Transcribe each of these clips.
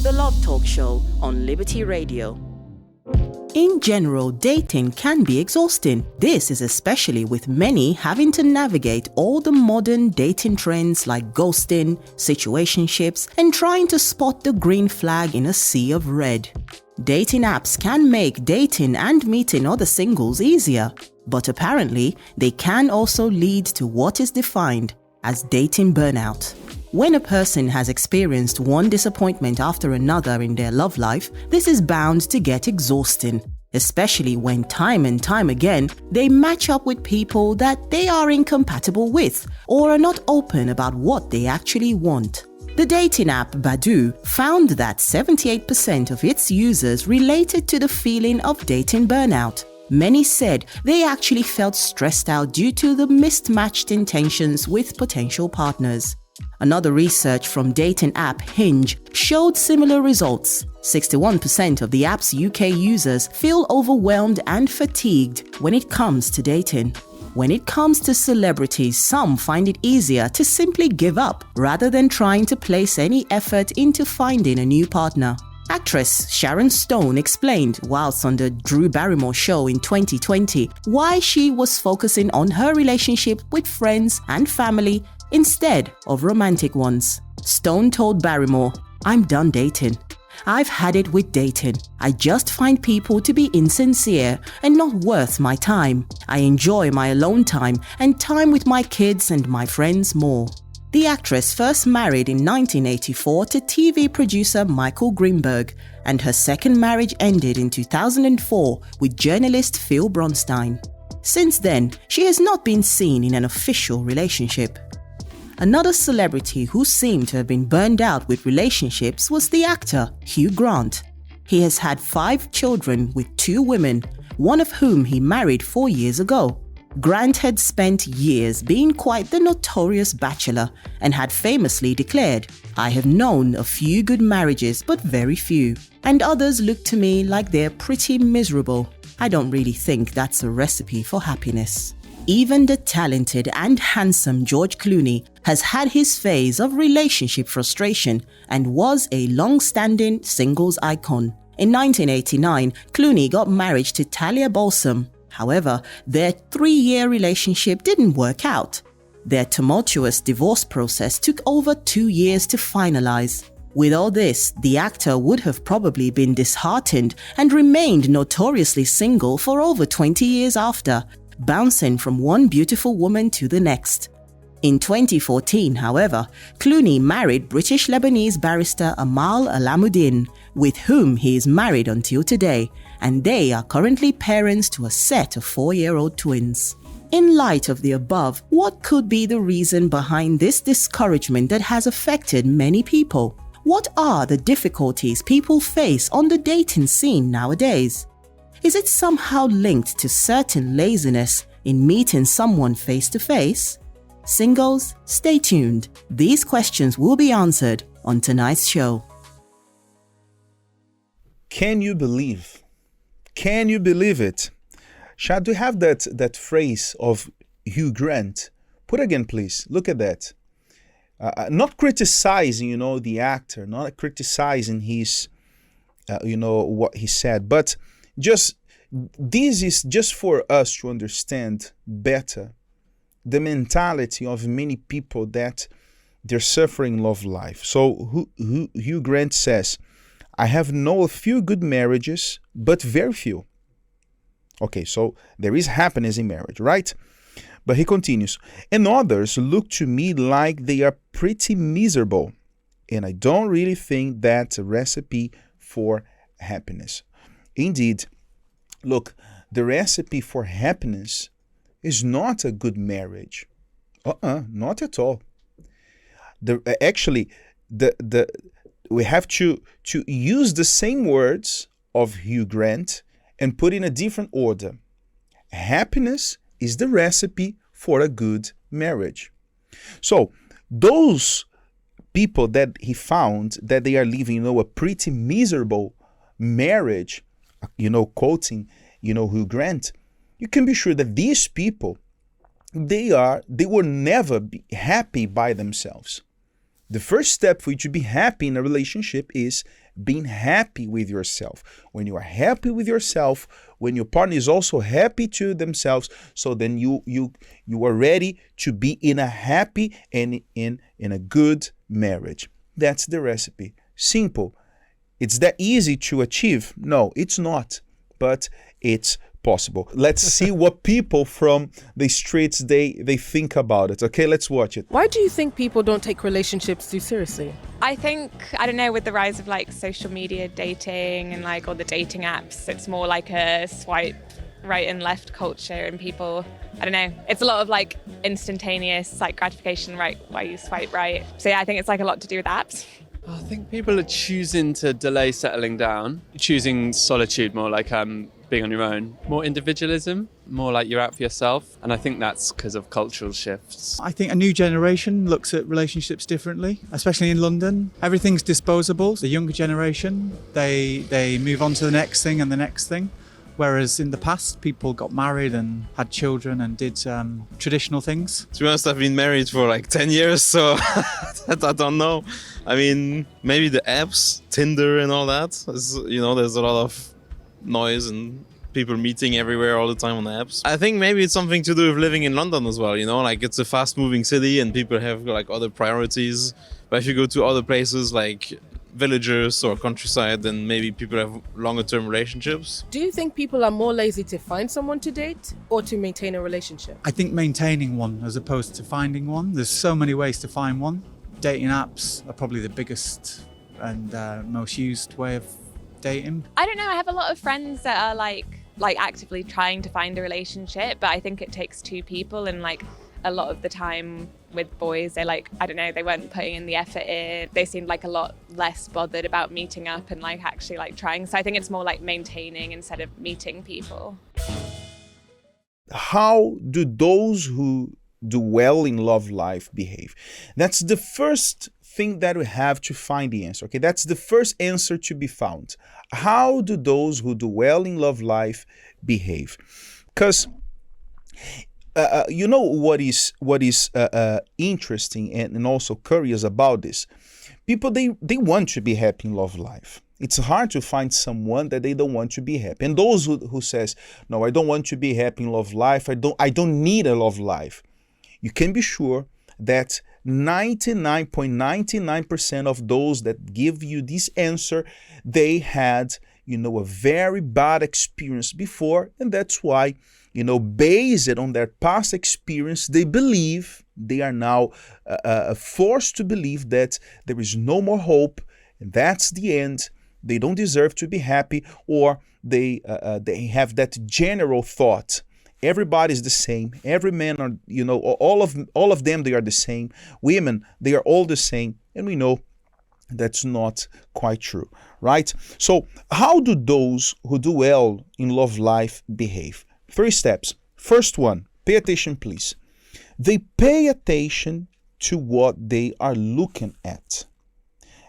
the Love Talk Show on Liberty Radio. In general, dating can be exhausting. This is especially with many having to navigate all the modern dating trends like ghosting, situationships, and trying to spot the green flag in a sea of red. Dating apps can make dating and meeting other singles easier, but apparently they can also lead to what is defined as dating burnout. When a person has experienced one disappointment after another in their love life, this is bound to get exhausting, especially when time and time again they match up with people that they are incompatible with or are not open about what they actually want. The dating app Badoo found that 78% of its users related to the feeling of dating burnout. Many said they actually felt stressed out due to the mismatched intentions with potential partners. Another research from dating app Hinge showed similar results. 61% of the app's UK users feel overwhelmed and fatigued when it comes to dating. When it comes to celebrities, some find it easier to simply give up rather than trying to place any effort into finding a new partner. Actress Sharon Stone explained whilst on the Drew Barrymore show in 2020 why she was focusing on her relationship with friends and family instead of romantic ones. Stone told Barrymore, "I'm done dating. I've had it with dating. I just find people to be insincere and not worth my time. I enjoy my alone time and time with my kids and my friends more." The actress first married in 1984 to TV producer Michael Greenberg, and her second marriage ended in 2004 with journalist Phil Bronstein. Since then, she has not been seen in an official relationship. Another celebrity who seemed to have been burned out with relationships was the actor Hugh Grant. He has had 5 children with 2 women, one of whom he married 4 years ago. Grant had spent years being quite the notorious bachelor and had famously declared, "I have known a few good marriages but very few, and others look to me like they're pretty miserable. I don't really think that's a recipe for happiness." Even the talented and handsome George Clooney has had his phase of relationship frustration and was a long-standing singles icon. In 1989, Clooney got married to Talia Balsam. However, their 3-year relationship didn't work out. Their tumultuous divorce process took over 2 years to finalize. With all this, the actor would have probably been disheartened and remained notoriously single for over 20 years after, bouncing from one beautiful woman to the next. In 2014, however, Clooney married British-Lebanese barrister Amal Alamuddin, with whom he is married until today, and they are currently parents to a set of 4-year-old twins. In light of the above, what could be the reason behind this discouragement that has affected many people? What are the difficulties people face on the dating scene nowadays? Is it somehow linked to certain laziness in meeting someone face-to-face? Singles, stay tuned. These questions will be answered on tonight's show. Can you believe? Can you believe it? Shad, do you have that phrase of Hugh Grant? Put again, please. Look at that. Not criticizing, the actor, not criticizing his, what he said, but this is just for us to understand better the mentality of many people that they're suffering love life. So Hugh Grant says, "I have known a few good marriages, but very few." Okay, so there is happiness in marriage, right? But he continues, "And others look to me like they are pretty miserable, and I don't really think that's a recipe for happiness." Indeed, look, the recipe for happiness is not a good marriage. Not at all. We have to use the same words of Hugh Grant and put in a different order. Happiness is the recipe for a good marriage. So those people that he found that they are living, a pretty miserable marriage, quoting, Hugh Grant, you can be sure that these people, they will never be happy by themselves. The first step for you to be happy in a relationship is being happy with yourself. When you are happy with yourself, when your partner is also happy to themselves, so then you are ready to be in a happy and in a good marriage. That's the recipe. Simple. It's that easy to achieve? No, it's not, but it's possible. Let's see what people from the streets they think about it. Okay, let's watch it. Why do you think people don't take relationships too seriously? I think, I don't know, with the rise of like social media dating and like all the dating apps, it's more like a swipe right and left culture, and people, I don't know, it's a lot of like instantaneous like gratification, right, why you swipe right. So yeah, I think it's like a lot to do with apps. I think people are choosing to delay settling down, choosing solitude more, like being on your own, more individualism, more like you're out for yourself. And I think that's because of cultural shifts. I think a new generation looks at relationships differently, especially in London. Everything's disposable. The younger generation, they move on to the next thing and the next thing. Whereas in the past, people got married and had children and did traditional things. To be honest, I've been married for like 10 years, so I don't know. I mean, maybe the apps, Tinder and all that. There's a lot of noise and people meeting everywhere all the time on the apps. I think maybe it's something to do with living in London as well, like it's a fast-moving city and people have like other priorities. But if you go to other places like villages or countryside, then maybe people have longer term relationships. Do you think people are more lazy to find someone to date or to maintain a relationship? I think maintaining one as opposed to finding one. There's so many ways to find one. Dating apps are probably the biggest and most used way of dating. I don't know, I have a lot of friends that are like actively trying to find a relationship, but I think it takes two people, and like a lot of the time with boys, they they weren't putting in the effort in. They seemed like a lot less bothered about meeting up and like actually like trying. So I think it's more like maintaining instead of meeting people. How do those who do well in love life behave? That's the first thing that we have to find the answer. Okay, that's the first answer to be found. How do those who do well in love life behave? Because what is interesting and also curious about this? People, they want to be happy in love life. It's hard to find someone that they don't want to be happy. And those who says, no, I don't want to be happy in love life. I don't need a love life. You can be sure that 99.99% of those that give you this answer, they had, a very bad experience before, and that's why, based on their past experience, they are now forced to believe that there is no more hope, and that's the end. They don't deserve to be happy, or they have that general thought. Everybody's the same. Every man are, all of them, they are the same. Women, they are all the same, and we know that's not quite true, right? So how do those who do well in love life behave? 3 steps. First one, pay attention, please. They pay attention to what they are looking at.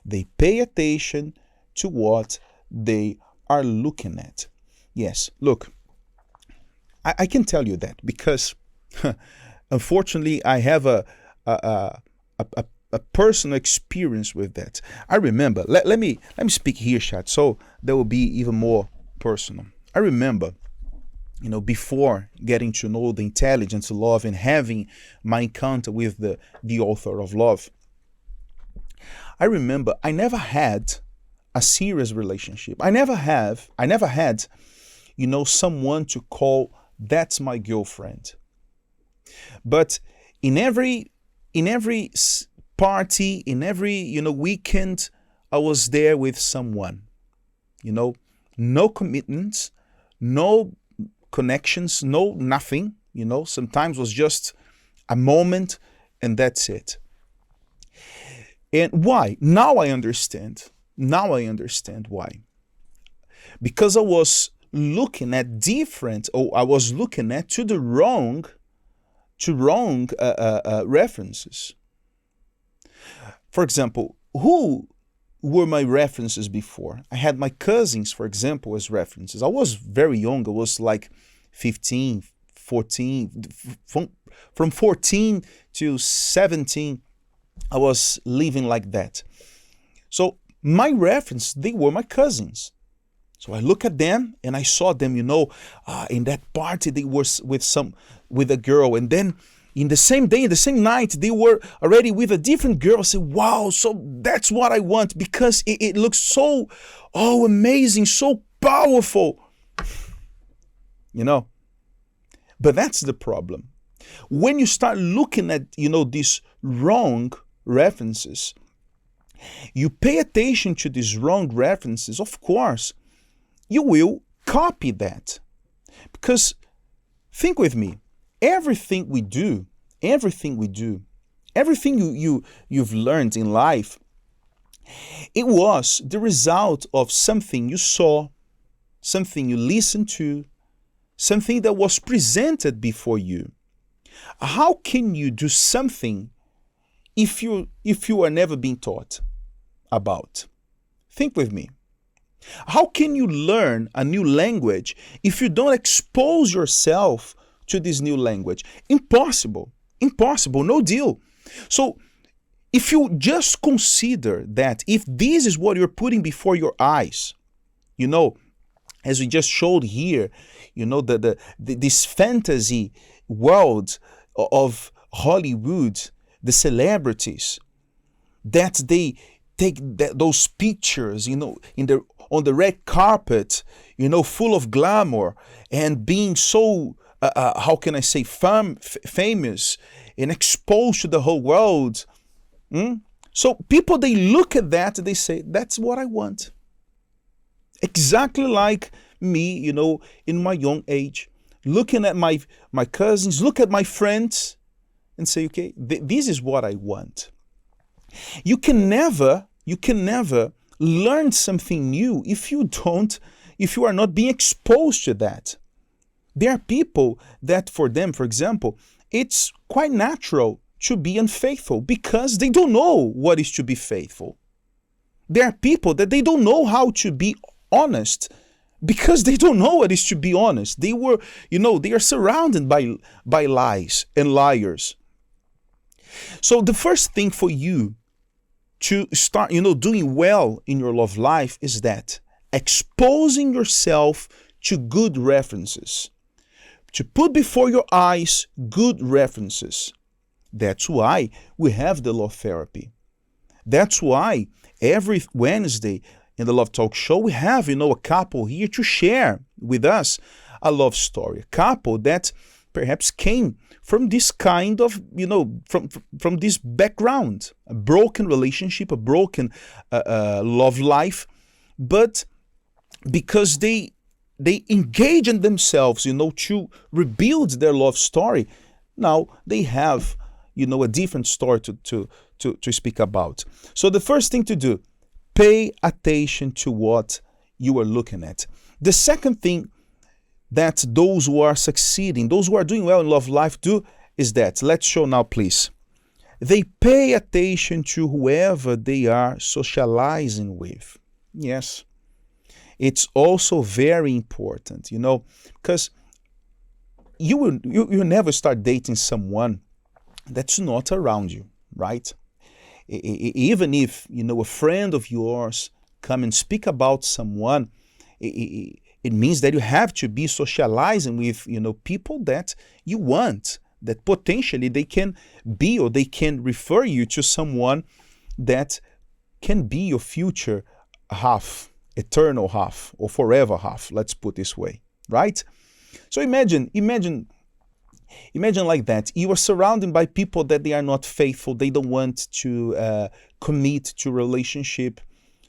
They pay attention to what they are looking at. Yes, look, I can tell you that because unfortunately I have a personal experience with that. I remember, let me speak here, Chad, so that will be even more personal. I remember, before getting to know the intelligence of love and having my encounter with the author of love, I remember I never had a serious relationship. I never had, someone to call, that's my girlfriend. But in every party, in every, weekend, I was there with someone, no commitments, no connections, no nothing, sometimes was just a moment and that's it. And why? Now I understand why. Because I was looking at I was looking at the wrong references. For example, who were my references before? I had my cousins, for example, as references. I was very young. I was like 15, 14. From 14 to 17, I was living like that. So my reference, they were my cousins. So I look at them and I saw them, in that party they were with a girl, and then in the same day, in the same night, they were already with a different girl. I say, wow, so that's what I want, because it looks so, amazing, so powerful. But that's the problem. When you start looking at, these wrong references, you pay attention to these wrong references, of course, you will copy that. Because think with me, everything you've learned in life, it was the result of something you saw, something you listened to, something that was presented before you. How can you do something if you are never being taught about? Think with me. How can you learn a new language if you don't expose yourself to this new language? Impossible, no deal. So if you just consider that, if this is what you're putting before your eyes, as we just showed here, this fantasy world of Hollywood, the celebrities, that they take those pictures, on the red carpet, full of glamour and being so, how can I say, famous and exposed to the whole world. So people, they look at that and they say, that's what I want. Exactly like me, in my young age, looking at my cousins, look at my friends and say, okay, this is what I want. You can never learn something new if you are not being exposed to that. There are people that, for them, for example, it's quite natural to be unfaithful because they don't know what is to be faithful. There are people that they don't know how to be honest because they don't know what is to be honest. They are surrounded by lies and liars. So the first thing for you to start, doing well in your love life is that exposing yourself to good references, to put before your eyes good references. That's why we have the love therapy. That's why every Wednesday in the Love Talk Show, we have, a couple here to share with us a love story. A couple that perhaps came from this kind of, from this background, a broken relationship, a broken love life, but because they engage in themselves, to rebuild their love story, now they have, a different story to speak about. So the first thing to do, pay attention to what you are looking at. The second thing that those who are succeeding, those who are doing well in love life do is that, let's show now please, they pay attention to whoever they are socializing with. Yes, it's also very important, because you will never start dating someone that's not around you, right? Even if, a friend of yours come and speak about someone, it means that you have to be socializing with, people that you want, that potentially they can be, or they can refer you to someone that can be your future half, eternal half, or forever half, let's put this way, right? So imagine like that. You are surrounded by people that they are not faithful. They don't want to commit to a relationship.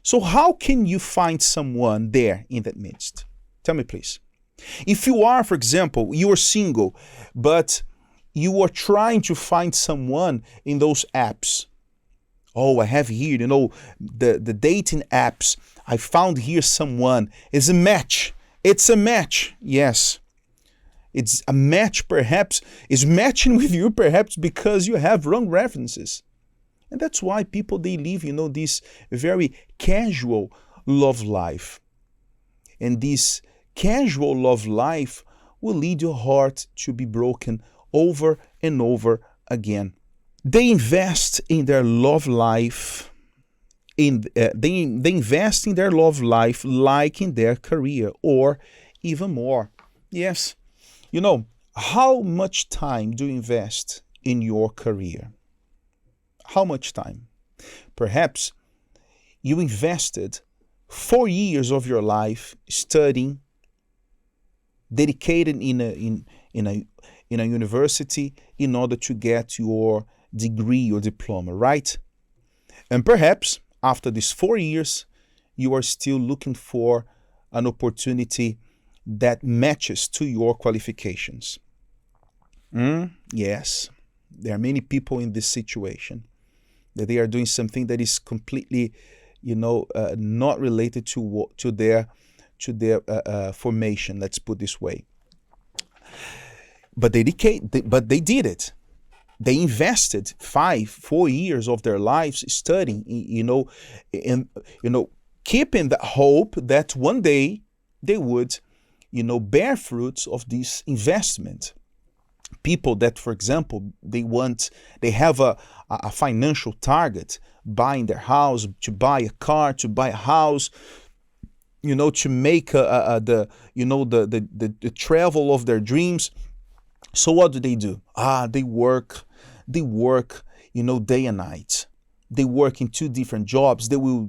So how can you find someone there in that midst? Tell me, please. If you are, for example, you are single, but you are trying to find someone in those apps. Oh, I have here, the dating apps. I found here someone. It's a match. It's a match. Yes. It's a match, perhaps, is matching with you, perhaps because you have wrong references. And that's why people, they live, this very casual love life. And this casual love life will lead your heart to be broken over and over again. They invest in their love life they invest in their love life like in their career, or even more. Yes, how much time do you invest in your career? How much time? Perhaps you invested 4 years of your life studying, dedicated in a university in order to get your degree or diploma, right? And perhaps after these 4 years, you are still looking for an opportunity that matches to your qualifications. Yes, there are many people in this situation that they are doing something that is completely, not related to their formation. Let's put this way. But they did it. They invested 4 years of their lives studying, keeping the hope that one day they would, bear fruits of this investment. People that, for example, they have a financial target, buying their house, to buy a car, to buy a house, to make the travel of their dreams. So what do? They work, day and night. They work in 2 different jobs. They will,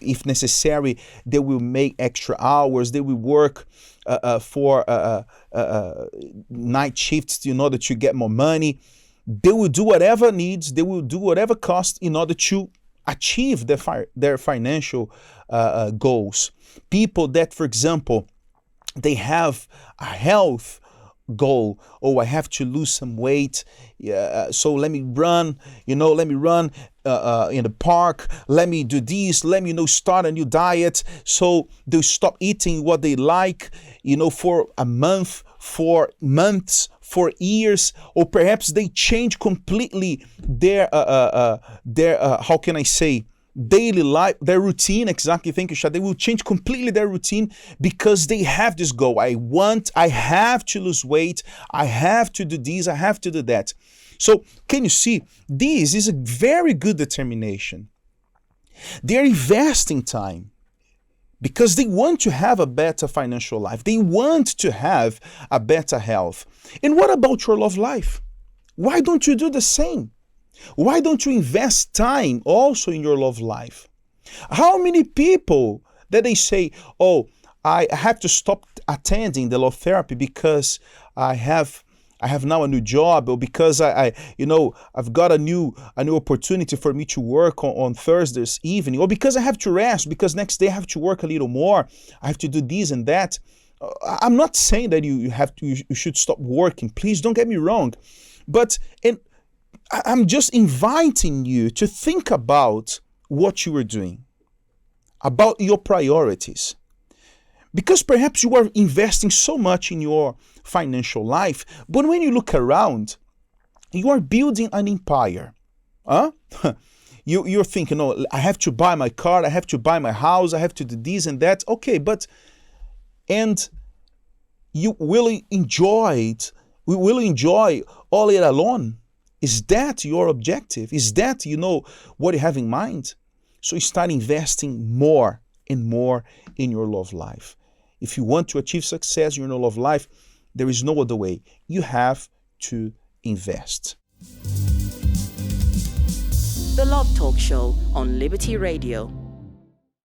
if necessary, they will make extra hours. They will work for night shifts in order to get more money. They will do whatever needs. They will do whatever cost in order to achieve their financial goals. People that, for example, they have a health goal. I have to lose some weight, so let me run in the park, let me do this, let me start a new diet. So they stop eating what they like, for a month, for months, for years, or perhaps they change completely their how can I say, daily life, their routine. Exactly, thank you, Shad. They will change completely their routine because they have this goal. I have to lose weight, I have to do this, I have to do that. So can you see, this is a very good determination. They're investing time because they want to have a better financial life. They want to have a better health. And what about your love life? Why don't you do the same? Why don't you invest time also in your love life? How many people that they say, I have to stop attending the love therapy because I have now a new job, or because I've got a new opportunity for me to work on Thursdays evening, or because I have to rest because next day I have to work a little more, I have to do this and that. I'm not saying that you should stop working. Please don't get me wrong, but I'm just inviting you to think about what you are doing, about your priorities. Because perhaps you are investing so much in your financial life, but when you look around, you are building an empire. You're thinking, I have to buy my car, I have to buy my house, I have to do this and that. Okay, and you will enjoy it. We will enjoy all it alone. Is that your objective? Is that, what you have in mind? So you start investing more and more in your love life. If you want to achieve success in your love life, there is no other way. You have to invest. The Love Talk Show on Liberty Radio.